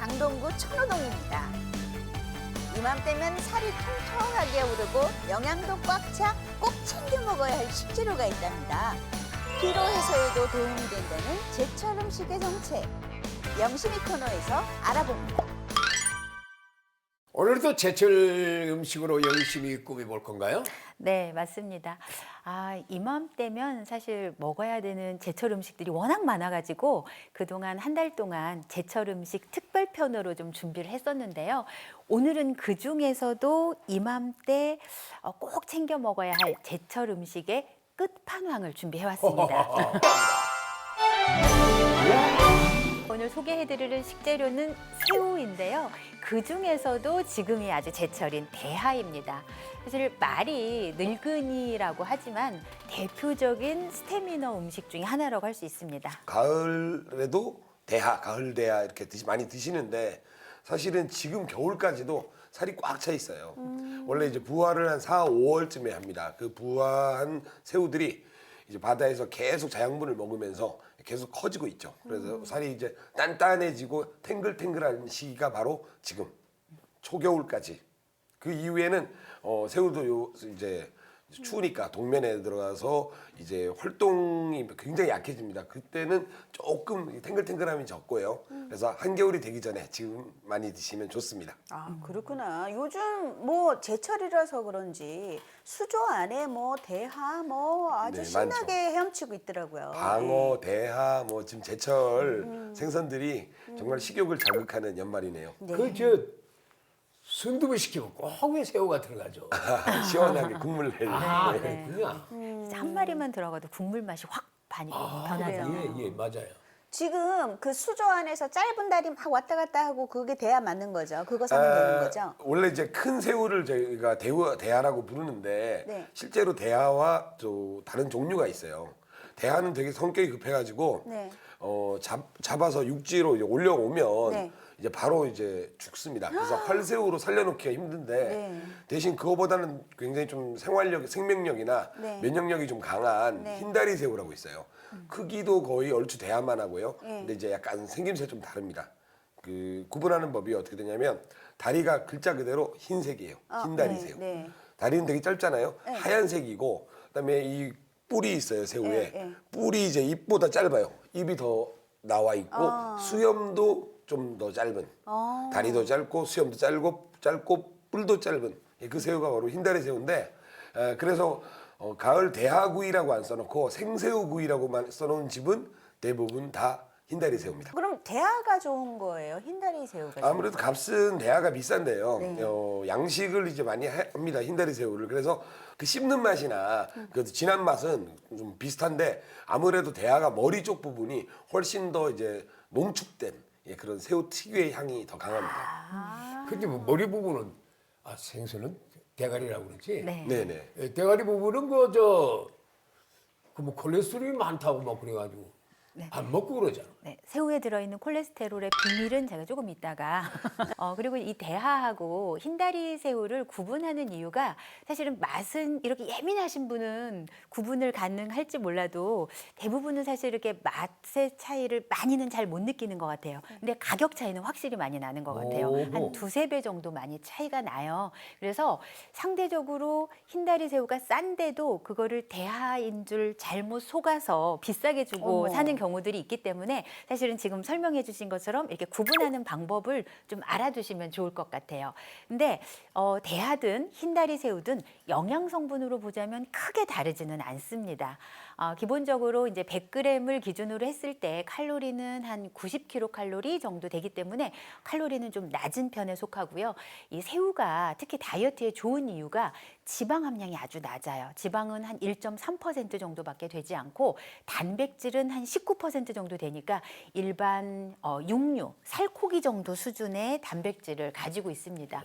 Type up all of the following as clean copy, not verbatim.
강동구 천호동입니다. 이맘때면 살이 통통하게 오르고 영양도 꽉 차 꼭 챙겨 먹어야 할 식재료가 있답니다. 피로 해소에도 도움이 된다는 제철 음식의 정체. 영심이 코너에서 알아봅니다. 오늘도 제철 음식으로 열심히 꾸며볼 건가요? 네, 맞습니다. 이맘때면 사실 먹어야 되는 제철 음식들이 워낙 많아가지고 그동안 한 달 동안 제철 음식 특별편으로 좀 준비를 했었는데요. 오늘은 그 중에서도 이맘때 꼭 챙겨 먹어야 할 제철 음식의 끝판왕을 준비해왔습니다. 오늘 소개해드릴 식재료는 새우인데요. 그 중에서도 지금이 아주 제철인 대하입니다. 사실 말이 늙은이라고 하지만 대표적인 스태미너 음식 중에 하나라고 할 수 있습니다. 가을에도 대하, 가을 대하 이렇게 많이 드시는데 사실은 지금 겨울까지도 살이 꽉 차 있어요. 원래 이제 부화를 한 4, 5월쯤에 합니다. 그 부화한 새우들이 이제 바다에서 계속 자양분을 먹으면서 계속 커지고 있죠. 그래서 살이 이제 단단해지고 탱글탱글한 시기가 바로 지금 초겨울까지. 그 이후에는 새우도 이제 추우니까 동면에 들어가서 이제 활동이 굉장히 약해집니다. 그때는 조금 탱글탱글함이 적고요. 그래서 한겨울이 되기 전에 지금 많이 드시면 좋습니다. 아, 그렇구나. 요즘 뭐 제철이라서 그런지 수조 안에 뭐 대하 뭐 아주 네, 신나게 많죠. 헤엄치고 있더라고요. 방어, 대하, 뭐 지금 제철 생선들이 정말 식욕을 자극하는 연말이네요. 네. 순두부 시키면 꼭 왜 새우가 들어가죠? 시원하게 국물 내는. 네. 그렇구나. 진짜 한 마리만 들어가도 국물 맛이 확 변하죠. 그래요? 예, 맞아요. 지금 그 수조 안에서 짧은 다리 막 왔다 갔다 하고 그게 대하 맞는 거죠? 그거 사면 되는 거죠? 원래 이제 큰 새우를 저희가 대하라고 부르는데 네. 실제로 대하와 또 다른 종류가 있어요. 대하는 되게 성격이 급해가지고 네. 잡아서 육지로 이제 올려오면 네. 이제 바로 이제 죽습니다. 그래서 활새우로 살려놓기가 힘든데 네. 대신 그거보다는 굉장히 좀 생명력이나 네. 면역력이 좀 강한 네. 흰다리 새우라고 있어요. 크기도 거의 얼추 대하만 하고요. 네. 근데 이제 약간 생김새 좀 다릅니다. 그 구분하는 법이 어떻게 되냐면 다리가 글자 그대로 흰색이에요. 흰다리 네, 새우. 네. 다리는 되게 짧잖아요. 네. 하얀색이고 그다음에 이 뿔이 있어요, 새우에. 네, 네. 뿔이 이제 입보다 짧아요. 입이 더 나와 있고 수염도 좀 더 짧은. 다리도 짧고 수염도 짧고 뿔도 짧은 그 새우가 바로 흰다리 새우인데 그래서 가을 대하구이라고 안 써놓고 생새우구이라고만 써놓은 집은 대부분 다 흰다리 새우입니다. 그럼 대하가 좋은 거예요? 흰다리 새우가 좋은 아무래도 값은 대하가 비싼데요. 네. 양식을 이제 많이 합니다. 흰다리 새우를. 그래서 그 씹는 맛이나 그 진한 맛은 좀 비슷한데 아무래도 대하가 머리 쪽 부분이 훨씬 더 이제 농축된 그런 새우 특유의 향이 더 강합니다. 근데 뭐 머리 부분은 생선은 대가리라고 그러지? 네. 네네. 예, 대가리 부분은 뭐 콜레스테롤이 많다고 막 그래가지고 안 먹고 그러잖아. 네, 새우에 들어있는 콜레스테롤의 비밀은 제가 조금 이따가 그리고 이 대하하고 흰다리 새우를 구분하는 이유가 사실은 맛은 이렇게 예민하신 분은 구분을 가능할지 몰라도 대부분은 사실 이렇게 맛의 차이를 많이는 잘 못 느끼는 것 같아요. 근데 가격 차이는 확실히 많이 나는 것 같아요. 오호. 한 두세 배 정도 많이 차이가 나요. 그래서 상대적으로 흰다리 새우가 싼데도 그거를 대하인 줄 잘못 속아서 비싸게 주고 어머. 사는 경우들이 있기 때문에 사실은 지금 설명해 주신 것처럼 이렇게 구분하는 방법을 좀 알아두시면 좋을 것 같아요. 근데 대하든 흰다리 새우든 영양 성분으로 보자면 크게 다르지는 않습니다. 기본적으로 이제 100g을 기준으로 했을 때 칼로리는 한 90kcal 정도 되기 때문에 칼로리는 좀 낮은 편에 속하고요. 이 새우가 특히 다이어트에 좋은 이유가 지방 함량이 아주 낮아요. 지방은 한 1.3% 정도밖에 되지 않고 단백질은 한 19% 정도 되니까 일반 육류, 살코기 정도 수준의 단백질을 가지고 있습니다.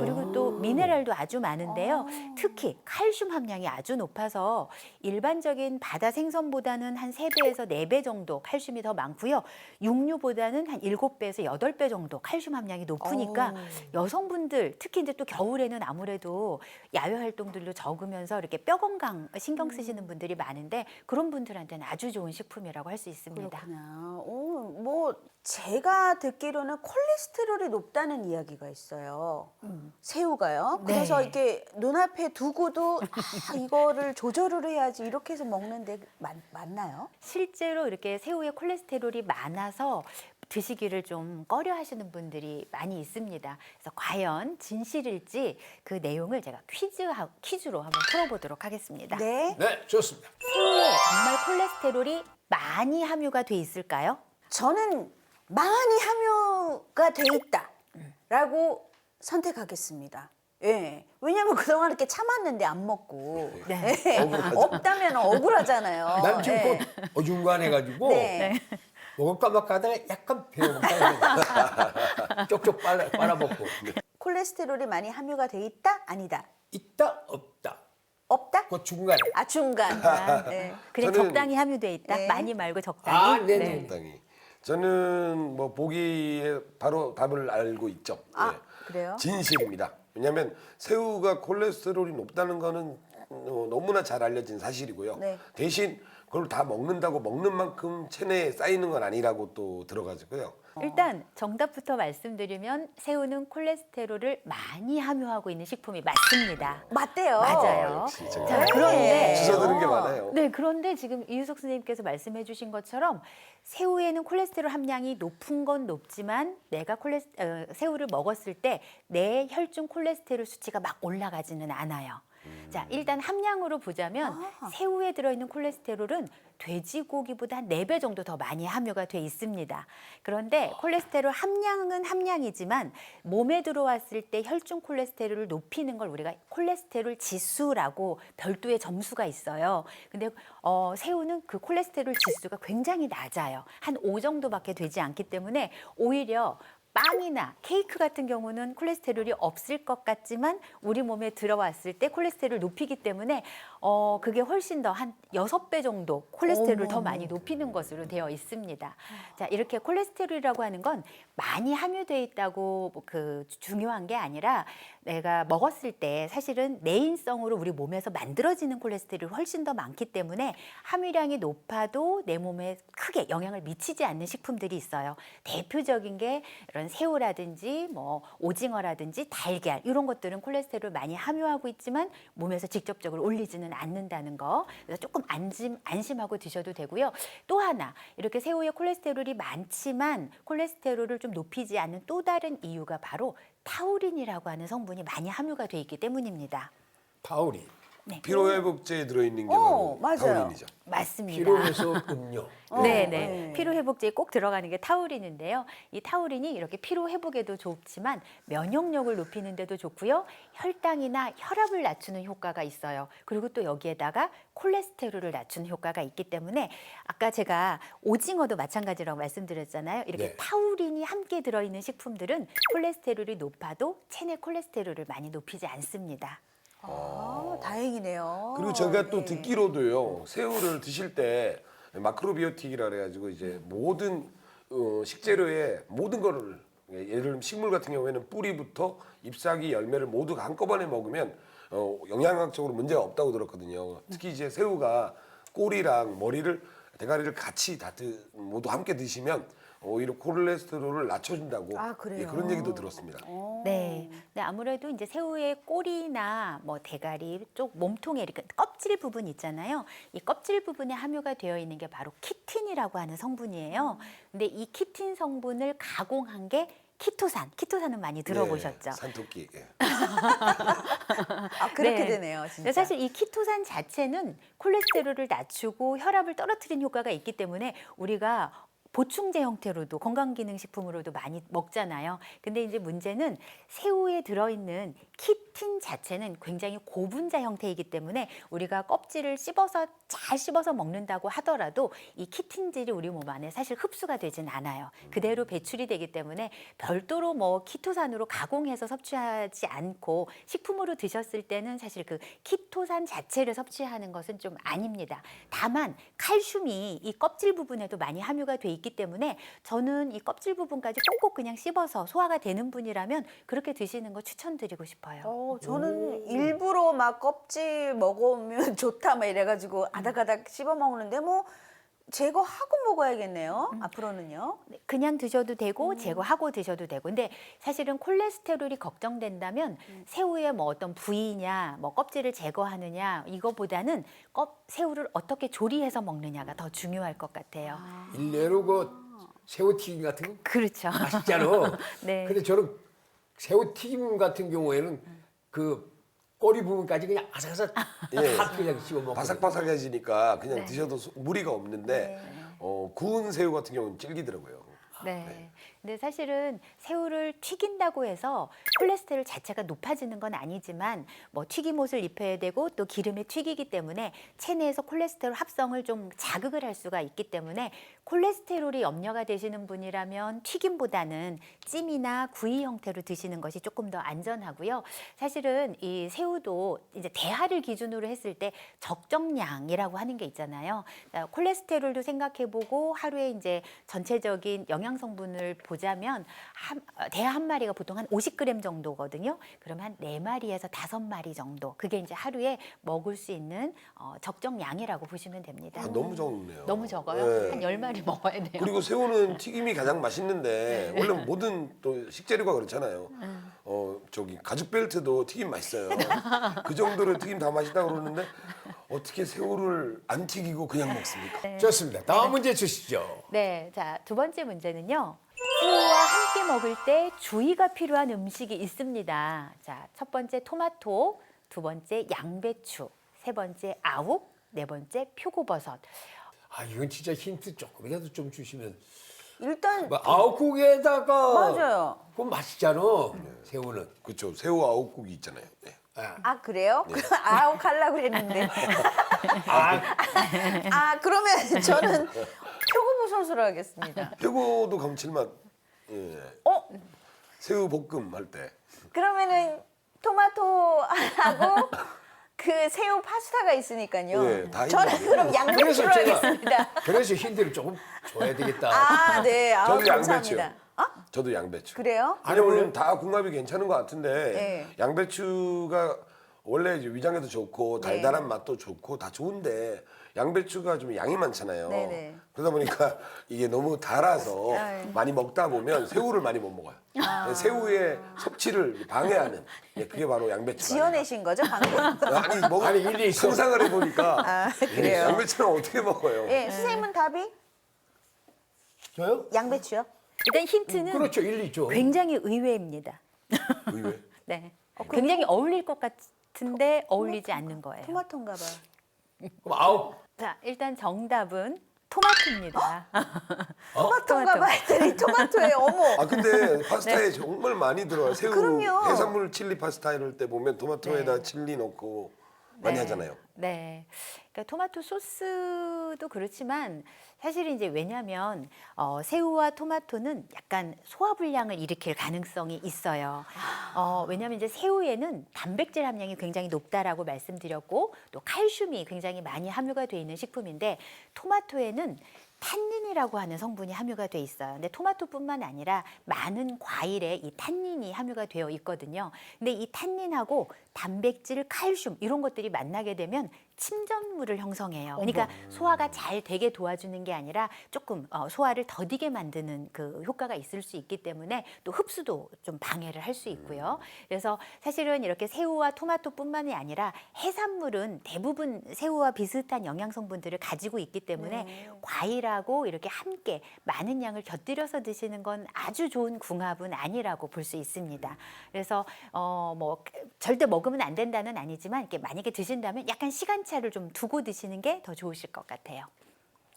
그리고 또 미네랄도 아주 많은데요. 특히 칼슘 함량이 아주 높아서 일반적인 바다 생선보다는 한 3배에서 4배 정도 칼슘이 더 많고요. 육류보다는 한 7배에서 8배 정도 칼슘 함량이 높으니까 여성분들 특히 이제 또 겨울에는 아무래도 야외 활동들도 적으면서 이렇게 뼈 건강 신경 쓰시는 분들이 많은데 그런 분들한테는 아주 좋은 식품이라고 할 수 있습니다. 그렇구나. 뭐 제가 듣기로는 콜레스테롤이 높다는 이야기가 있어요. 새우가요. 그래서 네. 이렇게 눈앞에 두고도 이거를 조절을 해야지 이렇게 해서 먹는데 맞나요? 실제로 이렇게 새우에 콜레스테롤이 많아서 드시기를 좀 꺼려 하시는 분들이 많이 있습니다. 그래서 과연 진실일지 그 내용을 제가 퀴즈로 한번 풀어보도록 하겠습니다. 네. 네, 좋습니다. 새우에 정말 콜레스테롤이 많이 함유가 돼 있을까요? 저는 많이 함유가 돼 있다라고 선택하겠습니다. 예. 왜냐면 그동안 이렇게 참았는데 안 먹고. 네. 예. 억울하죠. 없다면 억울하잖아요. 난 지금 예. 곧 어중간해가지고 네. 먹을까 말까 하다가 약간 배워볼까 쪽쪽 빨아먹고 콜레스테롤이 많이 함유가 돼 있다? 아니다. 있다 없다 없다? 그 중간에 아 중간. 네. 그래 저는- 적당히 함유돼 있다. 네. 많이 말고 적당히. 아, 네네. 적당히. 저는 뭐 보기에 바로 답을 알고 있죠. 아 예. 그래요? 진실입니다. 왜냐하면 새우가 콜레스테롤이 높다는 거는 너무나 잘 알려진 사실이고요. 네. 대신 그걸 다 먹는다고 먹는 만큼 체내에 쌓이는 건 아니라고 또 들어가지고요. 일단 정답부터 말씀드리면 새우는 콜레스테롤을 많이 함유하고 있는 식품이 맞습니다. 맞대요. 맞아요. 역시 제가 자, 그런데 주워 들은 게 많아요. 네, 그런데 지금 이유석 선생님께서 말씀해 주신 것처럼 새우에는 콜레스테롤 함량이 높은 건 높지만 내가 새우를 먹었을 때 내 혈중 콜레스테롤 수치가 막 올라가지는 않아요. 자, 일단 함량으로 보자면 새우에 들어있는 콜레스테롤은 돼지고기보다 한 4배 정도 더 많이 함유가 돼 있습니다. 그런데 콜레스테롤 함량은 함량이지만 몸에 들어왔을 때 혈중 콜레스테롤을 높이는 걸 우리가 콜레스테롤 지수라고 별도의 점수가 있어요. 근데 새우는 그 콜레스테롤 지수가 굉장히 낮아요. 한 5 정도밖에 되지 않기 때문에 오히려 빵이나 케이크 같은 경우는 콜레스테롤이 없을 것 같지만 우리 몸에 들어왔을 때 콜레스테롤을 높이기 때문에 그게 훨씬 더 한 6배 정도 콜레스테롤을 더 많이 높이는 것으로 되어 있습니다. 자, 이렇게 콜레스테롤이라고 하는 건 많이 함유되어 있다고 중요한 게 아니라 내가 먹었을 때 사실은 내인성으로 우리 몸에서 만들어지는 콜레스테롤이 훨씬 더 많기 때문에 함유량이 높아도 내 몸에 크게 영향을 미치지 않는 식품들이 있어요. 대표적인 게 이런 새우라든지 뭐 오징어라든지 달걀 이런 것들은 콜레스테롤 많이 함유하고 있지만 몸에서 직접적으로 올리지는 않는다는 거. 그래서 조금 안심하고 드셔도 되고요. 또 하나 이렇게 새우에 콜레스테롤이 많지만 콜레스테롤을 좀 높이지 않는 또 다른 이유가 바로 타우린이라고 하는 성분이 많이 함유가 돼 있기 때문입니다. 타우린 피로회복제에 들어있는 게 맞아요. 바로 타우린이죠. 맞습니다. 피로해소 음료 네네. 네. 피로 회복제에 꼭 들어가는 게 타우린인데요. 이 타우린이 이렇게 피로 회복에도 좋지만 면역력을 높이는 데도 좋고요. 혈당이나 혈압을 낮추는 효과가 있어요. 그리고 또 여기에다가 콜레스테롤을 낮추는 효과가 있기 때문에 아까 제가 오징어도 마찬가지라고 말씀드렸잖아요. 이렇게 네. 타우린이 함께 들어있는 식품들은 콜레스테롤이 높아도 체내 콜레스테롤을 많이 높이지 않습니다. 다행이네요. 그리고 제가 또 네. 듣기로도요, 새우를 드실 때 마크로비오틱이라 그래가지고 이제 모든 식재료의 모든 거를 예를 들면 식물 같은 경우에는 뿌리부터 잎사귀, 열매를 모두 한꺼번에 먹으면 영양학적으로 문제가 없다고 들었거든요. 특히 이제 새우가 꼬리랑 머리를 대가리를 같이 모두 함께 드시면 오히려 콜레스테롤을 낮춰준다고 아, 그래요? 예, 그런 얘기도 들었습니다. 네. 근데 아무래도 이제 새우의 꼬리나 뭐 대가리 쪽 몸통에 이렇게 껍질 부분 있잖아요. 이 껍질 부분에 함유가 되어 있는 게 바로 키틴이라고 하는 성분이에요. 근데 이 키틴 성분을 가공한 게 키토산. 키토산은 많이 들어보셨죠? 예, 산토끼. 예. 그렇게 네. 되네요, 근데 진짜. 사실 이 키토산 자체는 콜레스테롤을 낮추고 혈압을 떨어뜨리는 효과가 있기 때문에 우리가 보충제 형태로도 건강기능식품으로도 많이 먹잖아요. 근데 이제 문제는 새우에 들어있는 키틴 자체는 굉장히 고분자 형태이기 때문에 우리가 껍질을 잘 씹어서 먹는다고 하더라도 이 키틴질이 우리 몸 안에 사실 흡수가 되진 않아요. 그대로 배출이 되기 때문에 별도로 뭐 키토산으로 가공해서 섭취하지 않고 식품으로 드셨을 때는 사실 그 키토산 자체를 섭취하는 것은 좀 아닙니다. 다만 칼슘이 이 껍질 부분에도 많이 함유가 돼 있기 때문에 저는 이 껍질 부분까지 꼭꼭 그냥 씹어서 소화가 되는 분이라면 그렇게 드시는 거 추천드리고 싶어요. 저는 일부러 막 껍질 먹으면 좋다 막 이래가지고 아닥아닥 씹어 먹는데 뭐 제거하고 먹어야겠네요. 앞으로는요. 그냥 드셔도 되고 제거하고 드셔도 되고. 근데 사실은 콜레스테롤이 걱정된다면 새우의 뭐 어떤 부위냐, 뭐 껍질을 제거하느냐 이거보다는 새우를 어떻게 조리해서 먹느냐가 더 중요할 것 같아요. 일례로 그 새우튀김 같은 거 그렇죠. 맛있잖아. 네. 근데 저는 새우튀김 같은 경우에는 그 꼬리 부분까지 그냥 아삭아삭 예. 다 그냥 씹어 먹고. 바삭바삭해지니까 그냥 네. 드셔도 무리가 없는데 구운 새우 같은 경우는 질기더라고요. 네. 근데 사실은 새우를 튀긴다고 해서 콜레스테롤 자체가 높아지는 건 아니지만 뭐 튀김옷을 입혀야 되고 또 기름에 튀기기 때문에 체내에서 콜레스테롤 합성을 좀 자극을 할 수가 있기 때문에 콜레스테롤이 염려가 되시는 분이라면 튀김보다는 찜이나 구이 형태로 드시는 것이 조금 더 안전하고요. 사실은 이 새우도 이제 대하를 기준으로 했을 때 적정량이라고 하는 게 있잖아요. 콜레스테롤도 생각해보고 하루에 이제 전체적인 영양 성분을 보자면 대하 한 마리가 보통 한 50g 정도거든요. 그러면 한 4마리에서 5마리 정도. 그게 이제 하루에 먹을 수 있는 적정량이라고 보시면 됩니다. 아, 너무 적네요. 너무 적어요? 네. 한 10마리 먹어야 돼요. 그리고 새우는 튀김이 가장 맛있는데 원래 모든 또 식재료가 그렇잖아요. 저기 가죽 벨트도 튀김 맛있어요. 그 정도로 튀김 다 맛있다 그러는데 어떻게 새우를 안 튀기고 그냥 먹습니까? 좋습니다. 다음 문제 주시죠. 네, 자, 두 번째 문제는요. 새우와 함께 먹을 때 주의가 필요한 음식이 있습니다. 자, 첫 번째 토마토, 두 번째 양배추, 세 번째 아욱, 네 번째 표고버섯. 아 이건 진짜 힌트 조금이라도 좀 주시면. 일단 뭐 아욱국에다가 맞아요. 그건 맛있잖아. 새우는. 그렇죠. 새우 아욱국이 있잖아요. 네. 아 그래요? 아욱 하려고 그랬는데. 그러면 저는 표고버섯으로 하겠습니다. 표고도 감칠맛. 예. 새우 볶음 할 때. 그러면은 토마토하고 그 새우 파스타가 있으니까요. 네, 다 저는 있네요. 그럼 양배추로 그래서 제가- 하겠습니다. 그래서 힌트를 조금 줘야 되겠다. 네. 저도 감사합니다. 양배추요. 저도 양배추. 그래요? 왜냐면 다 궁합이 괜찮은 것 같은데 네. 양배추가 원래 이제 위장에도 좋고 네. 달달한 맛도 좋고 다 좋은데 양배추가 좀 양이 많잖아요. 네네. 그러다 보니까 이게 너무 달아서 네. 많이 먹다 보면 새우를 많이 못 먹어요. 새우의 섭취를 방해하는 그게 바로 양배추. 지어내신 거죠 방금? 아니 일리 있어. 상상을 해보니까 그래요. 양배추는 어떻게 먹어요? 네, 선생님은 답이 저요? 양배추요? 일단 힌트는 그렇죠. 일리 있죠. 굉장히 의외입니다. 의외. 네. 굉장히 어울릴 것 같은데 어울리지 않는 거예요. 토마토인가 봐요. 그럼 아욱. 자, 일단 정답은 토마토입니다. 토마토인가 토마토. 봐 했더니 토마토에 어머. 근데 파스타에 정말 많이 들어요. 새우, 그럼요. 해산물 칠리 파스타 이럴 때 보면 토마토에다 칠리 넣고 많이 하잖아요. 네. 그러니까 토마토 소스도 그렇지만 사실은 이제 왜냐하면 새우와 토마토는 약간 소화불량을 일으킬 가능성이 있어요. 왜냐하면 이제 새우에는 단백질 함량이 굉장히 높다라고 말씀드렸고 또 칼슘이 굉장히 많이 함유가 돼 있는 식품인데 토마토에는 탄닌이라고 하는 성분이 함유가 돼 있어요. 근데 토마토뿐만 아니라 많은 과일에 이 탄닌이 함유가 되어 있거든요. 근데 이 탄닌하고 단백질, 칼슘 이런 것들이 만나게 되면 침전물을 형성해요. 그러니까 소화가 잘 되게 도와주는 게 아니라 조금 소화를 더디게 만드는 그 효과가 있을 수 있기 때문에 또 흡수도 좀 방해를 할 수 있고요. 그래서 사실은 이렇게 새우와 토마토뿐만이 아니라 해산물은 대부분 새우와 비슷한 영양 성분들을 가지고 있기 때문에 과일하고 이렇게 함께 많은 양을 곁들여서 드시는 건 아주 좋은 궁합은 아니라고 볼 수 있습니다. 그래서 뭐 절대 먹으면 안 된다는 아니지만 이렇게 만약에 드신다면 약간 시간차를 좀 두고 드시는 게 더 좋으실 것 같아요.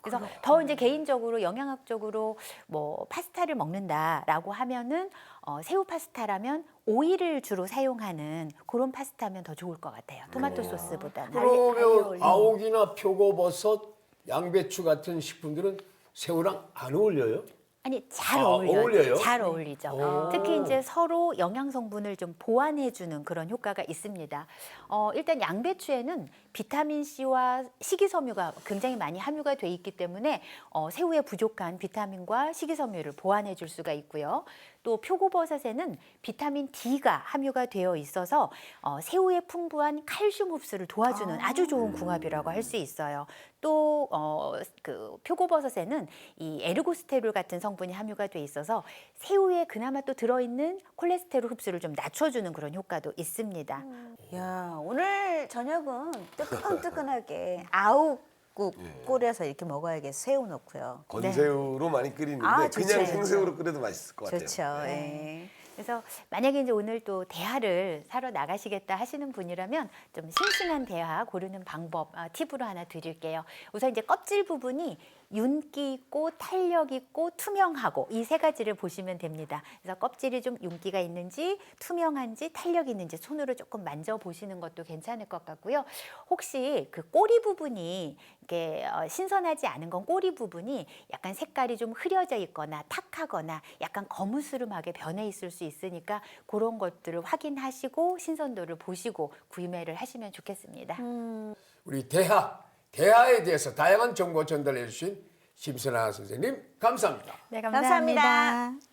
그래서 더 이제 개인적으로 영양학적으로 뭐 파스타를 먹는다라고 하면은 새우 파스타라면 오일을 주로 사용하는 그런 파스타면 더 좋을 것 같아요. 토마토 소스보다는. 그러면 아욱이나 표고버섯, 양배추 같은 식품들은 새우랑 안 어울려요? 아니 잘 아, 어울려요. 어울려요? 잘 어울리죠. 특히 이제 서로 영양 성분을 좀 보완해주는 그런 효과가 있습니다. 일단 양배추에는 비타민 C와 식이섬유가 굉장히 많이 함유가 돼 있기 때문에 새우에 부족한 비타민과 식이섬유를 보완해줄 수가 있고요. 또 표고버섯에는 비타민 D가 함유가 되어 있어서 새우의 풍부한 칼슘 흡수를 도와주는 아주 좋은 궁합이라고 할 수 있어요. 또 그 표고버섯에는 이 에르고스테롤 같은 성분이 함유가 돼 있어서 새우에 그나마 또 들어있는 콜레스테롤 흡수를 좀 낮춰주는 그런 효과도 있습니다. 야, 오늘 저녁은 뜨끈뜨끈하게 아욱국 끓여서 이렇게 먹어야겠어요. 새우 넣고요. 건새우로 많이 끓이는데 아, 좋죠, 그냥 좋죠. 생새우로 끓여도 맛있을 것 같아요. 좋죠. 예. 그래서 만약에 이제 오늘 또 대하를 사러 나가시겠다 하시는 분이라면 좀 싱싱한 대하 고르는 방법 팁으로 하나 드릴게요. 우선 이제 껍질 부분이 윤기 있고 탄력 있고 투명하고 이 세 가지를 보시면 됩니다. 그래서 껍질이 좀 윤기가 있는지 투명한지 탄력이 있는지 손으로 조금 만져보시는 것도 괜찮을 것 같고요. 혹시 그 꼬리 부분이 이게 신선하지 않은 건 꼬리 부분이 약간 색깔이 좀 흐려져 있거나 탁하거나 약간 거무스름하게 변해 있을 수 있으니까 그런 것들을 확인하시고 신선도를 보시고 구매를 하시면 좋겠습니다. 우리 대하에 대해서 다양한 정보 전달해 주신 심선아 선생님 감사합니다. 네, 감사합니다.